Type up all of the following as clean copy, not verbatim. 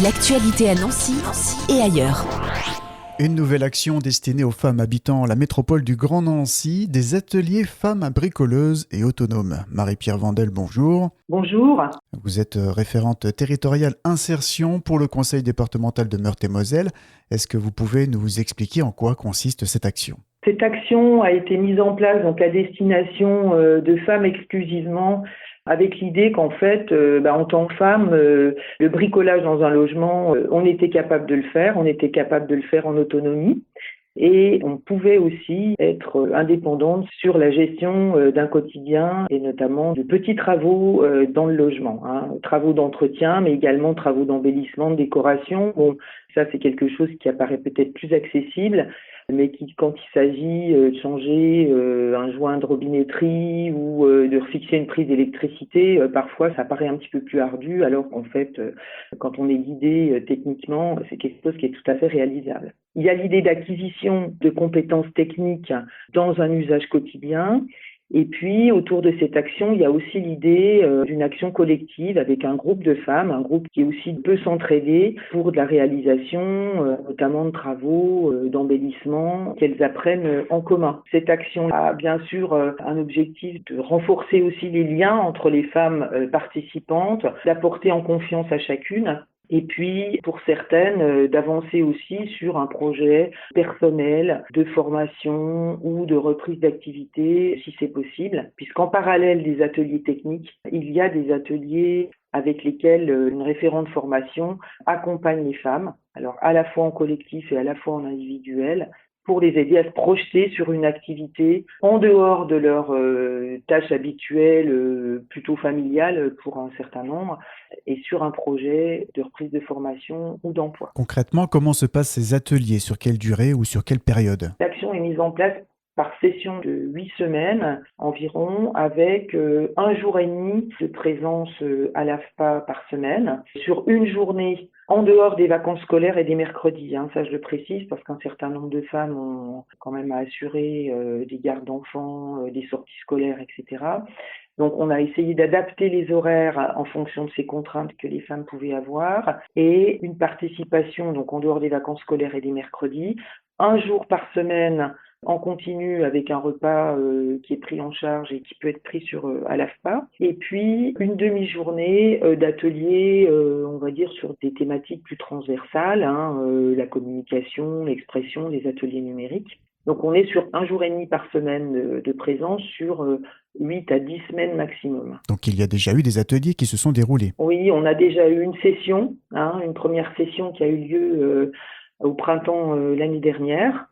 L'actualité à Nancy et ailleurs. Une nouvelle action destinée aux femmes habitant la métropole du Grand Nancy, des ateliers femmes bricoleuses et autonomes. Marie-Pierre Vandel, bonjour. Bonjour. Vous êtes référente territoriale insertion pour le conseil départemental de Meurthe-et-Moselle. Est-ce que vous pouvez nous expliquer en quoi consiste cette action ? Cette action a été mise en place donc à destination de femmes exclusivement, avec l'idée qu'en fait, en tant que femme, le bricolage dans un logement, on était capable de le faire, on était capable de le faire en autonomie. Et on pouvait aussi être indépendante sur la gestion d'un quotidien et notamment de petits travaux dans le logement, travaux d'entretien, mais également travaux d'embellissement, de décoration. Bon, ça c'est quelque chose qui apparaît peut-être plus accessible, mais qui, quand il s'agit de changer un joint de robinetterie ou de refixer une prise d'électricité, parfois ça paraît un petit peu plus ardu, alors qu'en fait, quand on est guidé techniquement, c'est quelque chose qui est tout à fait réalisable. Il y a l'idée d'acquisition de compétences techniques dans un usage quotidien. Et puis, autour de cette action, il y a aussi l'idée d'une action collective avec un groupe de femmes, un groupe qui aussi peut s'entraider pour de la réalisation, notamment de travaux, d'embellissement, qu'elles apprennent en commun. Cette action a bien sûr un objectif de renforcer aussi les liens entre les femmes participantes, d'apporter en confiance à chacune. Et puis, pour certaines, d'avancer aussi sur un projet personnel de formation ou de reprise d'activité, si c'est possible, puisqu'en parallèle des ateliers techniques, il y a des ateliers avec lesquels une référente formation accompagne les femmes, alors à la fois en collectif et à la fois en individuel, pour les aider à se projeter sur une activité en dehors de leurs tâches habituelles, plutôt familiales pour un certain nombre, et sur un projet de reprise de formation ou d'emploi. Concrètement, comment se passent ces ateliers ? Sur quelle durée ou sur quelle période ? L'action est mise en place par session de 8 semaines environ, avec 1 jour et demi de présence à l'AFPA par semaine, sur une journée en dehors des vacances scolaires et des mercredis. Ça je le précise parce qu'un certain nombre de femmes ont quand même à assurer des gardes d'enfants, des sorties scolaires, etc. Donc on a essayé d'adapter les horaires en fonction de ces contraintes que les femmes pouvaient avoir, et une participation donc en dehors des vacances scolaires et des mercredis, 1 jour par semaine en continu avec un repas qui est pris en charge et qui peut être pris à l'AFPA, et puis une demi-journée d'ateliers, on va dire sur des thématiques plus transversales, la communication, l'expression, les ateliers numériques. Donc on est sur 1 jour et demi par semaine de présence sur 8 à 10 semaines maximum. Donc il y a déjà eu des ateliers qui se sont déroulés. Oui, on a déjà eu une session, une première session qui a eu lieu au printemps l'année dernière.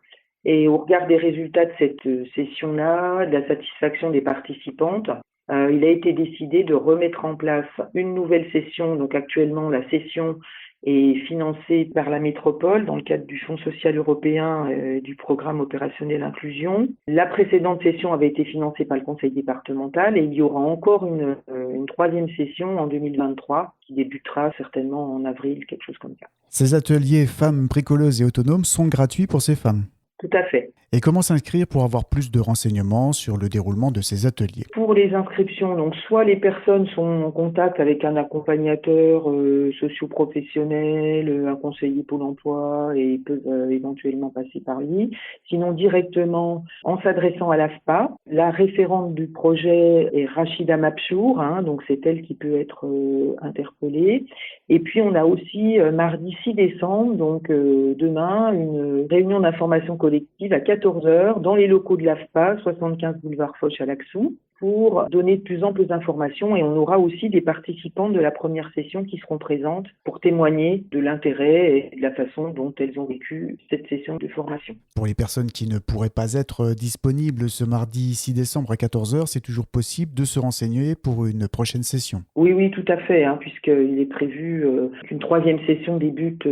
Et au regard des résultats de cette session-là, de la satisfaction des participantes, il a été décidé de remettre en place une nouvelle session. Donc actuellement, la session est financée par la métropole dans le cadre du Fonds social européen et du programme opérationnel inclusion. La précédente session avait été financée par le conseil départemental, et il y aura encore une troisième session en 2023 qui débutera certainement en avril, quelque chose comme ça. Ces ateliers femmes bricoleuses et autonomes sont gratuits pour ces femmes ? Tout à fait. Et comment s'inscrire pour avoir plus de renseignements sur le déroulement de ces ateliers ? Pour les inscriptions, donc soit les personnes sont en contact avec un accompagnateur socio-professionnel, un conseiller Pôle emploi, et peuvent éventuellement passer par lui. Sinon directement en s'adressant à l'AFPA. La référente du projet est Rachida Mabchour, donc c'est elle qui peut être interpellée. Et puis on a aussi mardi 6 décembre, donc demain, une réunion d'information collective à 14h dans les locaux de l'AFPA, 75 boulevard Foch à Laxou, pour donner de plus amples informations, et on aura aussi des participantes de la première session qui seront présentes pour témoigner de l'intérêt et de la façon dont elles ont vécu cette session de formation. Pour les personnes qui ne pourraient pas être disponibles ce mardi 6 décembre à 14h, c'est toujours possible de se renseigner pour une prochaine session ? Oui, tout à fait, puisqu'il est prévu qu'une troisième session débute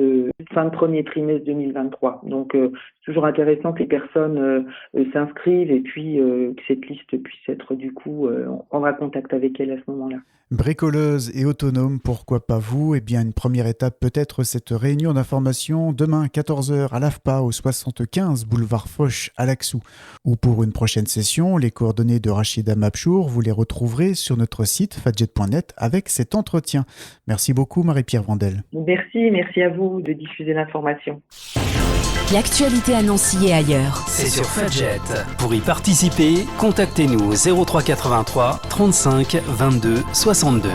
fin de premier trimestre 2023. Donc, c'est toujours intéressant que les personnes s'inscrivent, et puis que cette liste puisse être du coup, on prendra contact avec elle à ce moment-là. Bricoleuse et autonome, pourquoi pas vous? Eh bien, une première étape peut-être cette réunion d'information demain 14h à l'AFPA au 75 boulevard Foch à Laxou. Ou pour une prochaine session, les coordonnées de Rachida Mabchour, vous les retrouverez sur notre site fadjet.net avec cet entretien. Merci beaucoup Marie-Pierre Vandel. Merci à vous de diffuser l'information. L'actualité à Nancy et ailleurs. C'est sur Fadjet. Pour y participer, contactez-nous au 03 83 35 22 62.